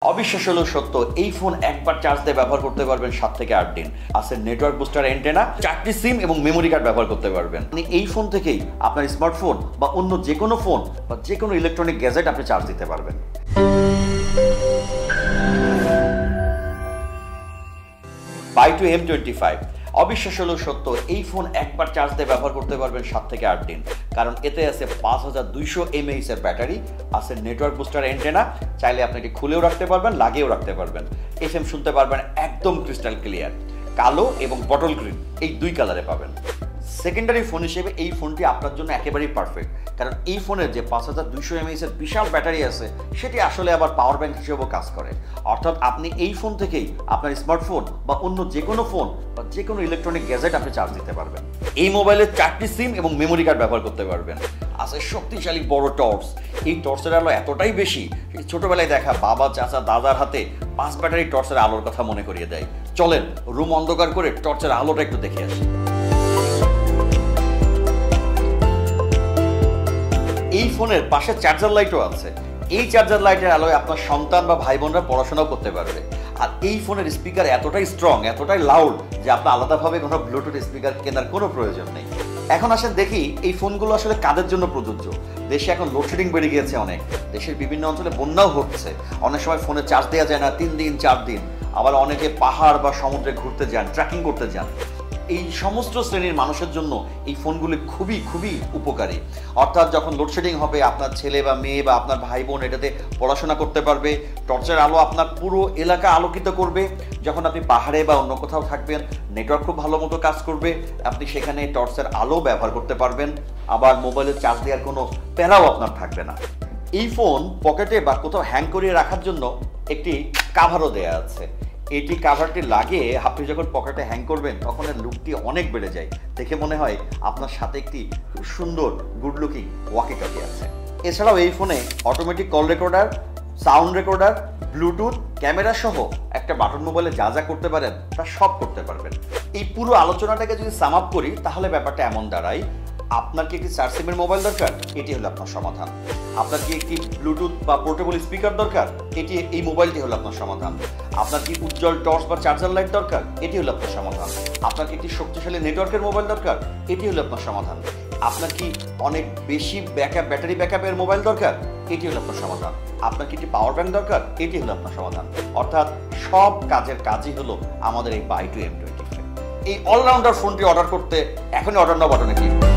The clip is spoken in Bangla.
অবিশ্বাস্য হলেও সত্য, এই ফোন একবার চার্জ দিয়ে ব্যবহার করতে পারবেন 7 থেকে 8 দিন। আছে নেটওয়ার্ক বুস্টার অ্যান্টেনা, 4টি সিম এবং মেমোরি কার্ড ব্যবহার করতে পারবেন। আপনি এই ফোন থেকেই আপনার স্মার্টফোন বা অন্য যে কোনো ফোন বা যে কোনো ইলেকট্রনিক গ্যাজেট আপনি চার্জ দিতে পারবেন। বাই2 M25 অবিশ্বাস্য হলেও সত্য, এই ফোন একবার চার্জ দিয়ে ব্যবহার করতে পারবেন 7 থেকে 8 দিন। কারণ এতে আছে 5200 mAh এর ব্যাটারি, আছে নেটওয়ার্ক বুস্টার অ্যান্টেনা, চাইলে আপনি এটি খুলেও রাখতে পারবেন, লাগিয়েও রাখতে পারবেন। FM শুনতে পারবেন একদম ক্রিস্টাল ক্লিয়ার। কালো এবং বটল গ্রিন এই দুই কালারে পাবেন। সেকেন্ডারি ফোন হিসেবে এই ফোনটি আপনার জন্য একেবারেই পারফেক্ট, কারণ এই ফোনের যে 5200 mAh এর বিশাল ব্যাটারি আছে সেটি আসলে আবার পাওয়ার ব্যাংক হিসেবেও কাজ করে। অর্থাৎ আপনি এই ফোন থেকেই আপনার স্মার্টফোন বা অন্য যে কোনো ফোন বা যে কোনো ইলেকট্রনিক গ্যাজেট আপনি চার্জ দিতে পারবেন। এই মোবাইলের 4টি সিম এবং মেমোরি কার্ড ব্যবহার করতে পারবেন। আছে শক্তিশালী বড় টর্চ, এই টর্চের আলো এতটাই বেশি ছোটবেলায় দেখা বাবা চাচা দাদার হাতে 5 ব্যাটারি টর্চের আলোর কথা মনে করিয়ে দেয়। চলেন রুম অন্ধকার করে টর্চের আলোটা একটু দেখে আসি। এই ফোনের পাশে চার্জার লাইটও আছে। এই চার্জার লাইটের আলোয় আপনার সন্তান বা ভাই বোনরা পড়াশোনাও করতে পারবে। আর এই ফোনের স্পিকার এতটাই স্ট্রং, এতটাই লাউড যে আপনার আলাদাভাবে কোনো ব্লুটুথ স্পিকার কেনার কোনো প্রয়োজন নেই। এখন আসেন দেখি এই ফোনগুলো আসলে কাদের জন্য প্রযোজ্য। দেশে এখন লোডশেডিং বেড়ে গিয়েছে অনেক, দেশের বিভিন্ন অঞ্চলে বন্যাও হচ্ছে। অনেক সময় ফোনে চার্জ দেওয়া যায় না 3 দিন 4 দিন। আবার অনেকে পাহাড় বা সমুদ্রে ঘুরতে যান, ট্রেকিং করতে যান। এই সমস্ত শ্রেণীর মানুষের জন্য এই ফোনগুলি খুবই খুবই উপকারী। অর্থাৎ যখন লোডশেডিং হবে আপনার ছেলে বা মেয়ে বা আপনার ভাই বোন এটাতে পড়াশোনা করতে পারবে। টর্চের আলো আপনার পুরো এলাকা আলোকিত করবে। যখন আপনি পাহাড়ে বা অন্য কোথাও থাকবেন, নেটওয়ার্ক খুব ভালো মতো কাজ করবে, আপনি সেখানে টর্চের আলো ব্যবহার করতে পারবেন। আবার মোবাইলের চার্জ দেওয়ার কোনো প্যারাও আপনার থাকবে না। এই ফোন পকেটে বা কোথাও হ্যাং করিয়ে রাখার জন্য একটি কাভারও দেয়া আছে। এটি কাভারটি লাগিয়ে আপনি যখন পকেটে হ্যাং করবেন তখন এর লুকটি অনেক বেড়ে যায়। দেখে মনে হয় আপনার সাথে একটি খুব সুন্দর গুড লুকিং ওয়াকি টকি আছে। এছাড়াও এই ফোনে automatic call recorder, sound recorder, Bluetooth, camera সহ একটা বাটন মোবাইলে যা যা করতে পারেন তা সব করতে পারবেন। এই পুরো আলোচনাটাকে যদি সাম আপ করি তাহলে ব্যাপারটা এমন দাঁড়ায়, আপনার কি একটি 4 সিমের মোবাইল দরকার? এটি হলো আপনার সমাধান। আপনার কি একটি ব্লুটুথ বা পোর্টেবল স্পিকার দরকার? এই মোবাইলটি হলো আপনার সমাধান। আপনার কি উজ্জ্বল টর্চ বা চার্জার লাইট দরকার? এটি হলো আপনার সমাধান। আপনার কি একটি শক্তিশালী নেটওয়ার্কের মোবাইল দরকার? এটি হলো আপনার সমাধান। আপনার কি অনেক বেশি ব্যাটারি ব্যাকআপের মোবাইল দরকার? এটি হলো আপনার সমাধান। আপনার কি একটি পাওয়ার ব্যাংক দরকার? এটি হলো আপনার সমাধান। অর্থাৎ সব কাজের কাজই হলো আমাদের এই বাই2 M25। এই অলরাউন্ডার ফোনটি অর্ডার করতে এখনই অর্ডার নাও বাটনে ক্লিক করুন।